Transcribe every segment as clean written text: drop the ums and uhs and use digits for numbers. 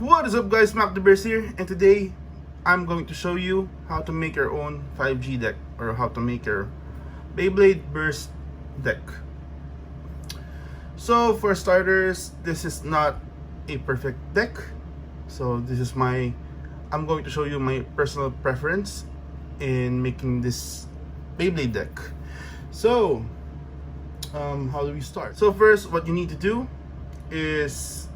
What is up guys, Mac the Bears here, and today I'm going to show you how to make your own 5G deck, or how to make your Beyblade Burst Deck. So for starters, this is not a perfect deck. So I'm going to show you my personal preference in making this Beyblade deck. So how do we start? So first, what you need to do is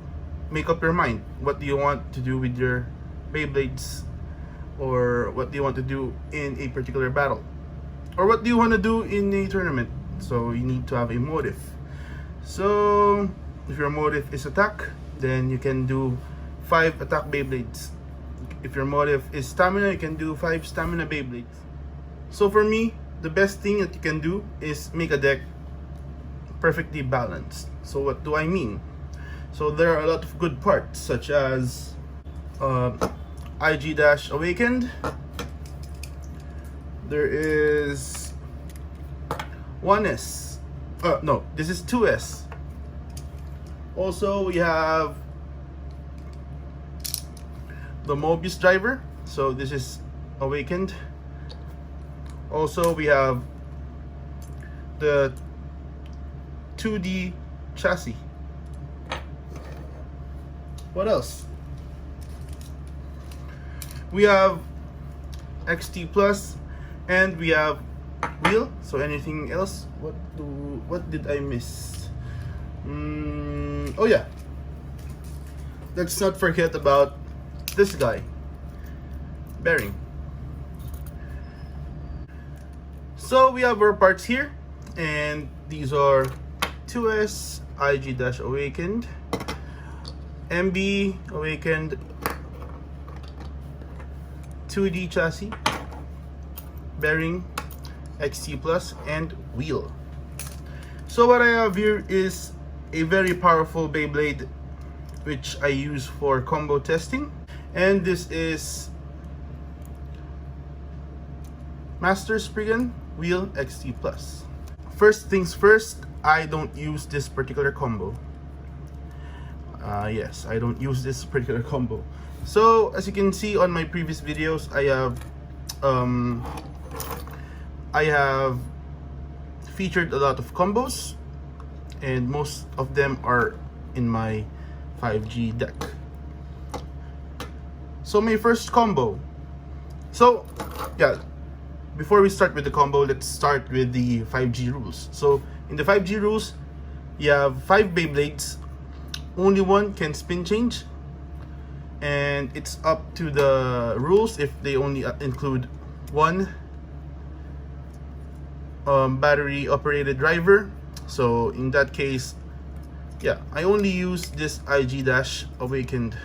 make up your mind. What do you want to do with your Beyblades, or what do you want to do in a particular battle, or what do you want to do in a tournament? So you need to have a motive. So if your motive is attack, then you can do 5 attack Beyblades. If your motive is stamina, you can do 5 stamina Beyblades. So for me, the best thing that you can do is make a deck perfectly balanced. So what do I mean? So there are a lot of good parts, such as IG-Awakened. There is 1S. No, this is 2S. Also, we have the Mobius driver. So this is Awakened. Also, we have the 2D chassis. What else? We have XT Plus, and we have wheel. So anything else? What did I miss? Oh yeah, let's not forget about this guy, bearing. So we have our parts here, and these are 2S, IG-Awakened, MB Awakened, 2D chassis, bearing, XT Plus, and wheel. So what I have here is a very powerful Beyblade, which I use for combo testing, and this is Master Spriggan Wheel XT Plus. First things first, I don't use this particular combo. Yes, I don't use this particular combo. So as you can see on my previous videos, I have featured a lot of combos, and most of them are in my 5G deck. So my first combo. So yeah, before we start with the combo, let's start with the 5G rules. So in the 5G rules, you have 5 Beyblades. Only one can spin change, and it's up to the rules if they only include one battery operated driver. So in that case, yeah, I only use this IG-Awakened.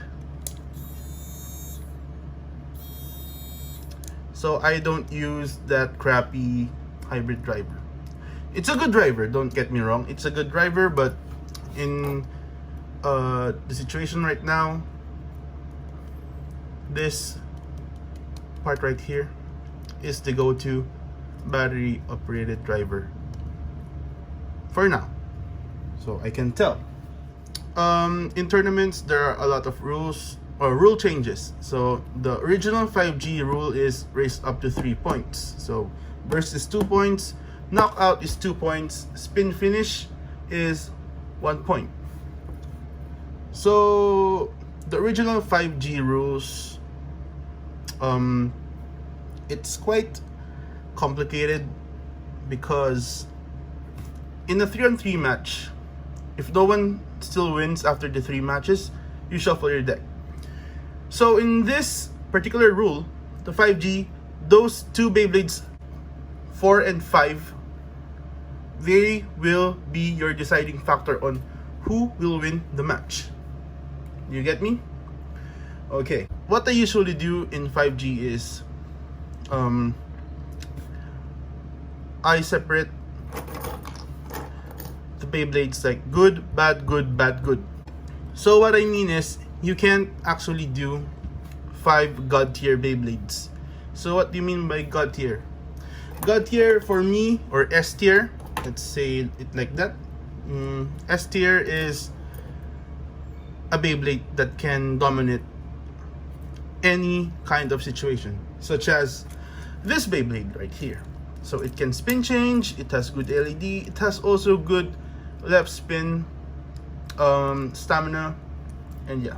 So I don't use that crappy hybrid driver. It's a good driver, don't get me wrong, it's a good driver, but in the situation right now, this part right here is the go-to battery operated driver for now, so I can tell. In tournaments, there are a lot of rules or rule changes. So the original 5G rule is raised up to 3 points. So burst is 2 points, knockout is 2 points, spin finish is 1 point. So the original 5G rules, it's quite complicated, because in a 3-on-3 match, if no one still wins after the 3 matches, you shuffle your deck. So in this particular rule, the 5G, those 2 Beyblades 4 and 5, they will be your deciding factor on who will win the match. You get me? Okay. What I usually do in 5G is I separate the Beyblades like good, bad, good, bad, good. So what I mean is, you can't actually do 5 God tier Beyblades. So what do you mean by God tier? God tier for me, or S tier, let's say it like that. S tier is a Beyblade that can dominate any kind of situation, such as this Beyblade right here. So it can spin change, it has good LED, it has also good left spin, stamina, and yeah,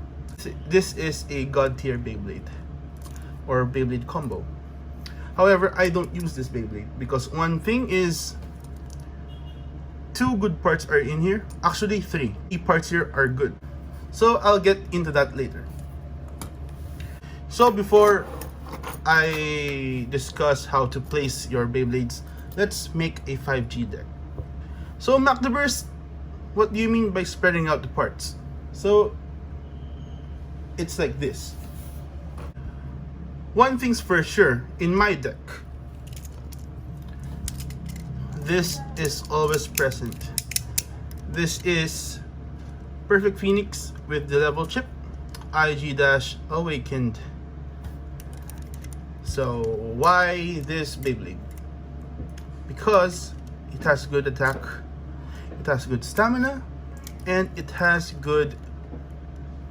this is a god tier Beyblade or Beyblade combo. However, I don't use this Beyblade because one thing is, 2 good parts are in here. Actually 3 parts here are good, so I'll get into that later. So before I discuss how to place your Beyblades, let's make a 5G deck. So Mac the Burst, what do you mean by spreading out the parts? So it's like this. One thing's for sure, in my deck, this is always present. This is Perfect Phoenix with the level chip, IG-Awakened. So why this Beyblade? Because it has good attack, it has good stamina, and it has good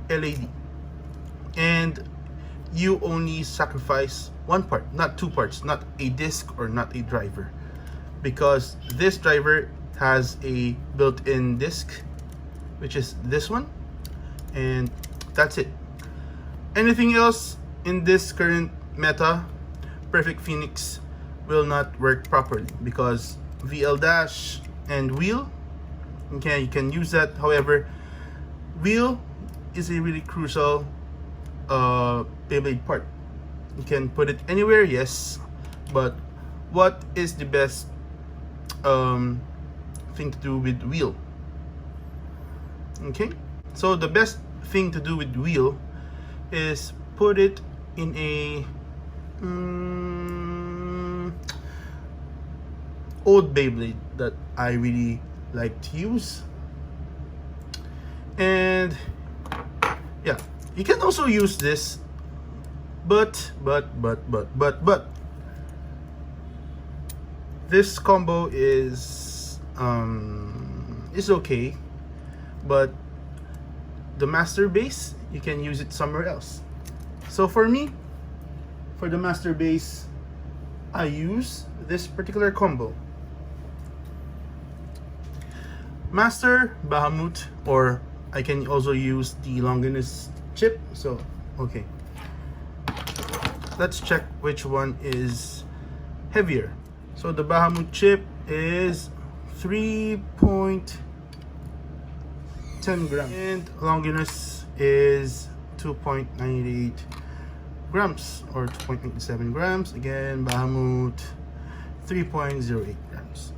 LED. And you only sacrifice 1 part, not 2 parts, not a disc or not a driver, because this driver has a built-in disc, which is this one, and that's it. Anything else in this current meta, Perfect Phoenix will not work properly, because VL dash and wheel, okay, you can use that. However, wheel is a really crucial Beyblade part. You can put it anywhere, yes, but what is the best thing to do with wheel? Okay, so the best thing to do with wheel is put it in a old Beyblade that I really like to use. And yeah, you can also use this, but this combo is okay, but the master base, you can use it somewhere else. So for me, for the master base, I use this particular combo. Master, Bahamut, or I can also use the longinus chip. So okay, let's check which one is heavier. So the Bahamut chip is 3.10 grams and longinus is 2.98 grams or 2.87 grams. Again, Bahamut 3.08 grams.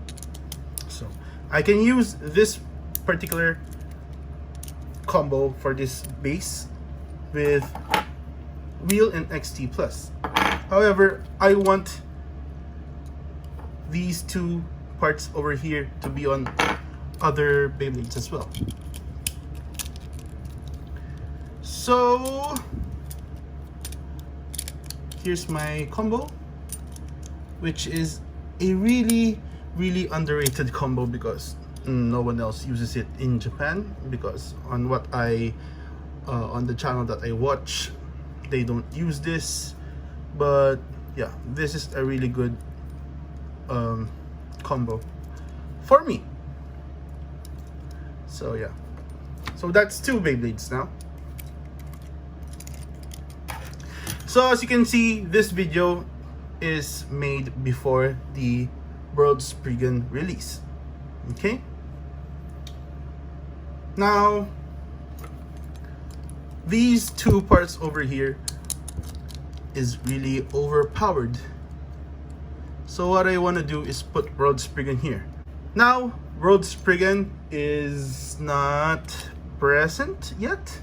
So I can use this particular combo for this base with wheel and XT plus. However, I want these 2 parts over here to be on other Beyblades as well. So here's my combo, which is a really underrated combo because no one else uses it in Japan, because on what I on the channel that I watch, they don't use this. But yeah, this is a really good combo for me. So yeah, so that's 2 Beyblades now. So as you can see, this video is made before the World Spriggan release. Okay, now these 2 parts over here is really overpowered. So what I want to do is put World Spriggan here. Now World Spriggan is not present yet,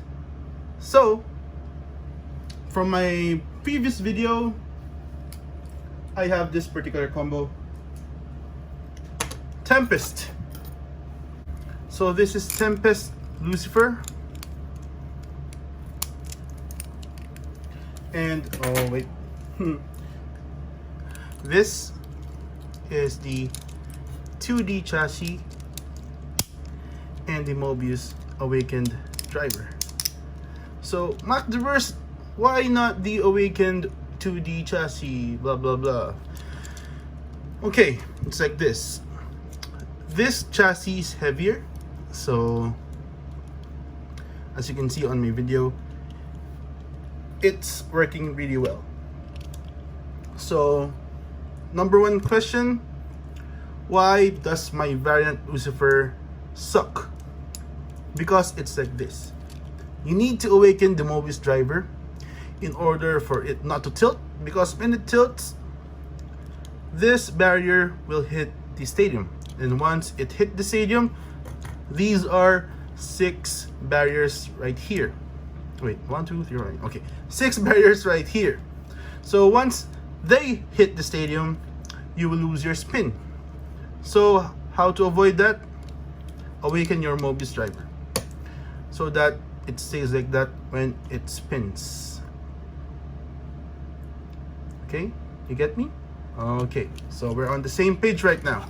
so from my previous video, I have this particular combo, Tempest. So this is Tempest Lucifer, and oh wait, this is the 2D chassis and the Mobius Awakened driver. So Mac the Burst, why not the awakened 2D chassis? Blah blah blah. Okay, it's like this. This chassis is heavier, so as you can see on my video, it's working really well. So, number one question, why does my variant Lucifer suck? Because it's like this. You need to awaken the Mobius driver in order for it not to tilt, because when it tilts, this barrier will hit the stadium. And once it hit the stadium, these are 6 barriers right here. Wait, 1, 2, 3, right? Okay, 6 barriers right here. So once they hit the stadium, you will lose your spin. So how to avoid that? Awaken your Mobius driver so that it stays like that when it spins. Okay, you get me? Okay, so we're on the same page right now.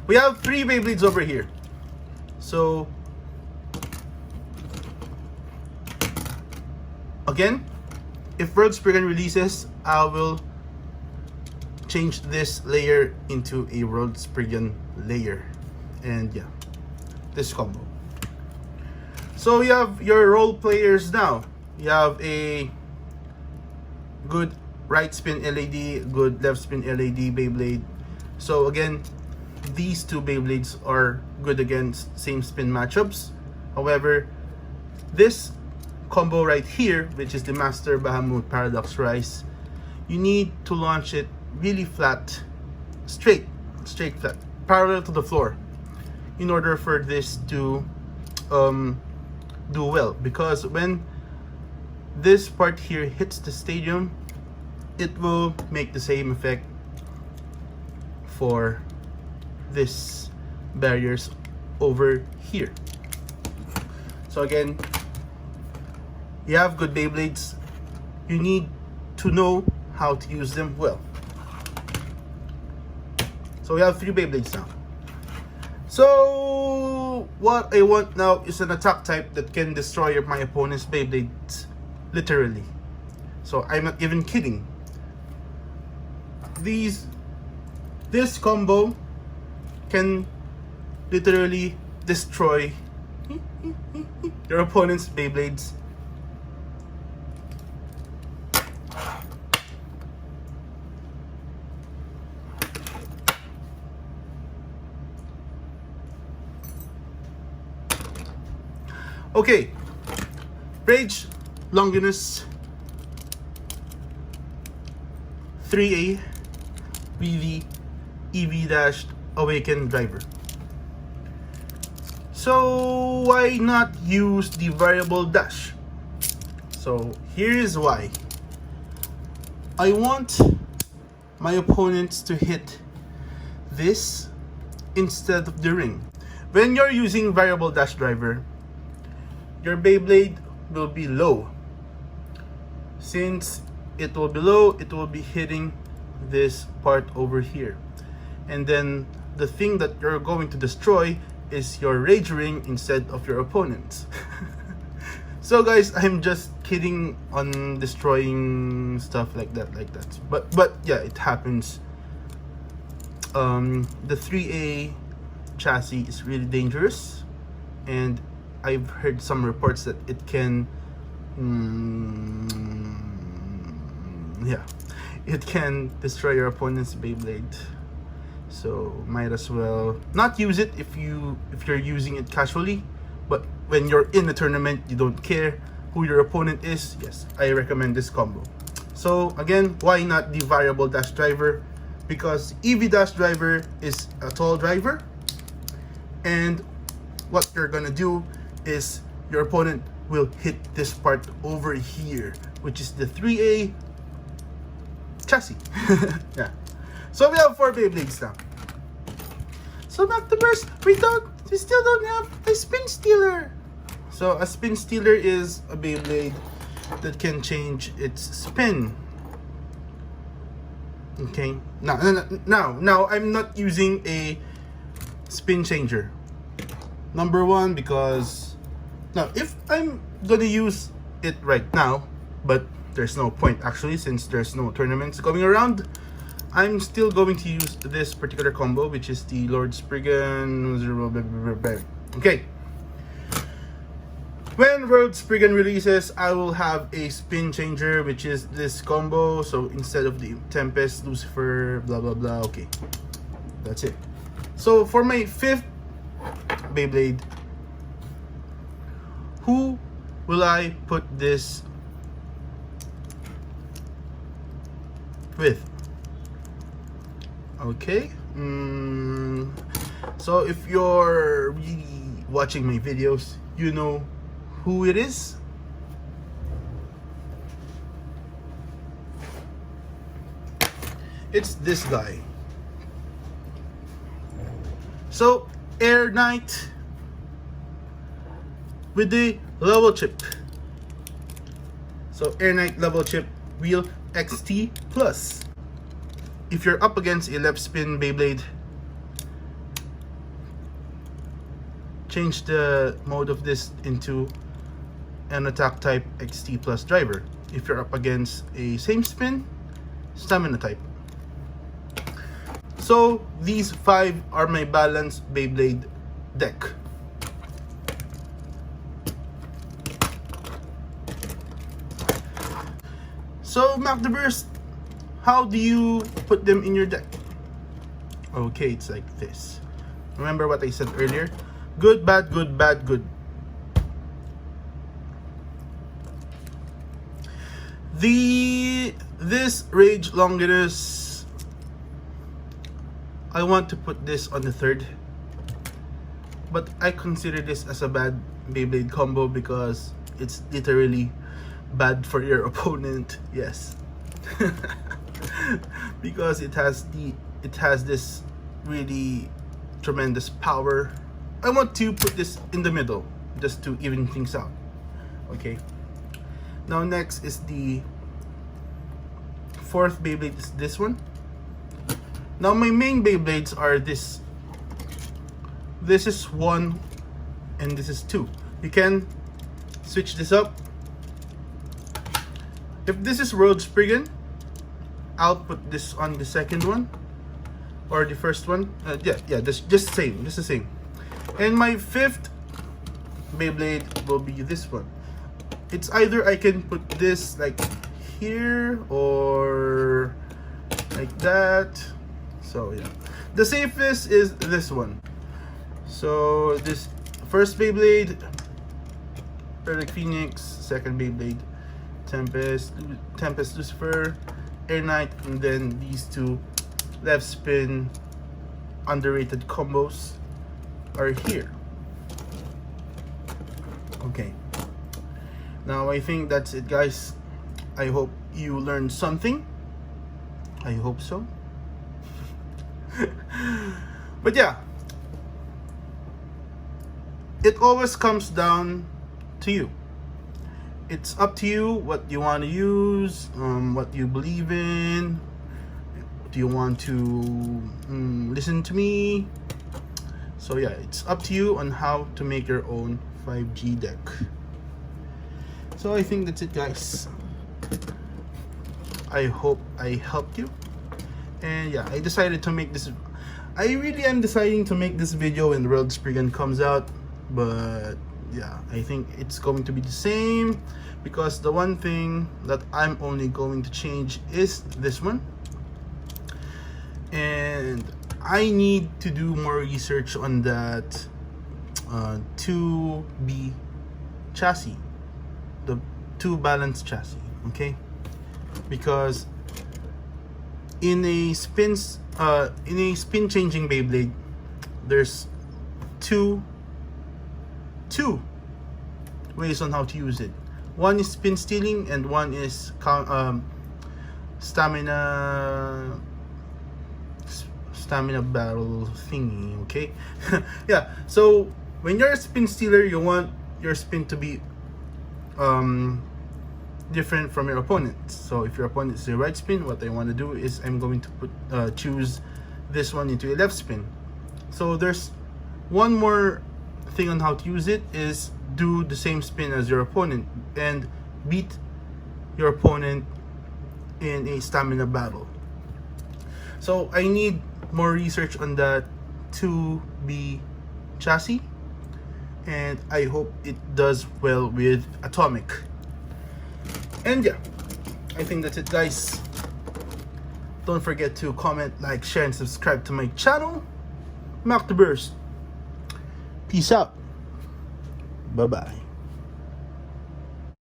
We have 3 Beyblades over here. So again, if World Spriggan releases, I will change this layer into a World Spriggan layer. And yeah, this combo. So you have your role players now. You have a good right spin LED, good left spin LED Beyblade. So again, these 2 Beyblades are good against same spin matchups. However, this combo right here, which is the Master Bahamut Paradox Rise, you need to launch it really flat, straight flat, parallel to the floor, in order for this to do well. Because when this part here hits the stadium, it will make the same effect for this barriers over here. So again, you have good Beyblades, you need to know how to use them well. So we have 3 Beyblades now. So what I want now is an attack type that can destroy my opponent's Beyblades, literally. So I'm not even kidding. This combo can literally destroy your opponent's Beyblades. Okay, Rage, Longinus, 3A, VV, EV-Awaken driver. So why not use the variable dash? So here is why. I want my opponents to hit this instead of the ring. When you're using variable dash driver, your Beyblade will be low. Since it will be low, it will be hitting this part over here. And then the thing that you're going to destroy is your rage ring instead of your opponent's. So guys, I'm just kidding on destroying stuff like that. But yeah, it happens. The 3A chassis is really dangerous, and I've heard some reports that it can it can destroy your opponent's Beyblade. So might as well not use it if you're using it casually, but when you're in a tournament, you don't care who your opponent is. Yes, I recommend this combo. So again, why not the variable dash driver? Because EV dash driver is a tall driver, and what you're gonna do is your opponent will hit this part over here, which is the 3A chassis. Yeah. So we have 4 Beyblades now. So back to Burst, we still don't have a Spin Stealer. So a Spin Stealer is a Beyblade that can change its spin. Okay. Now I'm not using a spin changer. Number one, because now if I'm gonna use it right now, but there's no point actually since there's no tournaments going around. I'm still going to use this particular combo, which is the Lord Spriggan. Okay. When World Spriggan releases, I will have a spin changer, which is this combo. So instead of the Tempest, Lucifer, blah blah blah. Okay, that's it. So for my 5th Beyblade, who will I put this with? Okay. So if you're really watching my videos, you know who it is. It's this guy. So Air Knight with the level chip. So Air Knight level chip wheel XT plus. If you're up against a left spin Beyblade, change the mode of this into an attack type XT plus driver. If you're up against a same spin, stamina type. So these 5 are my balanced Beyblade deck. So Mac the Burst, how do you put them in your deck? Okay, it's like this. Remember what I said earlier? Good, bad, good, bad, good. This Rage Longinus, I want to put this on the 3rd, but I consider this as a bad Beyblade combo because it's literally bad for your opponent. Yes. Because it has this really tremendous power. I want to put this in the middle just to even things out. Okay. Now next is the 4th Beyblade, is this one. Now my main Beyblades are this. This is 1 and this is 2. You can switch this up. If this is World Spriggan, I'll put this on the 2nd one or the 1st one. Just the same. And my 5th Beyblade will be this one. It's either I can put this like here or like that. So yeah, the safest is this one. So this 1st Beyblade, Perfect Phoenix. 2nd Beyblade, Tempest Lucifer, Air Knight, and then these 2 left spin underrated combos are here. Okay. Now I think that's it, guys. I hope you learned something. I hope so. But yeah, it always comes down to you. It's up to you what you want to use, what you believe in. Do you want to listen to me? So yeah, it's up to you on how to make your own 5G deck. So I think that's it, guys. I hope I helped you. And yeah, I decided to make this. I really am deciding to make this video when World Spriggan comes out, but yeah, I think it's going to be the same because the one thing that I'm only going to change is this one, and I need to do more research on that 2B chassis, the 2 balanced chassis. Okay, because in a spin changing Beyblade, there's two ways on how to use it. One is spin stealing and one is stamina battle thingy. Okay. Yeah, so when you're a spin stealer, you want your spin to be different from your opponent. So if your opponent is a right spin, what I want to do is I'm going to choose this one into a left spin. So there's one more thing on how to use it, is do the same spin as your opponent and beat your opponent in a stamina battle. So I need more research on that 2B chassis, and I hope it does well with Atomic. And yeah, I think that's it, guys. Don't forget to comment, like, share, and subscribe to my channel. Mac the Burst. Peace out. Bye bye.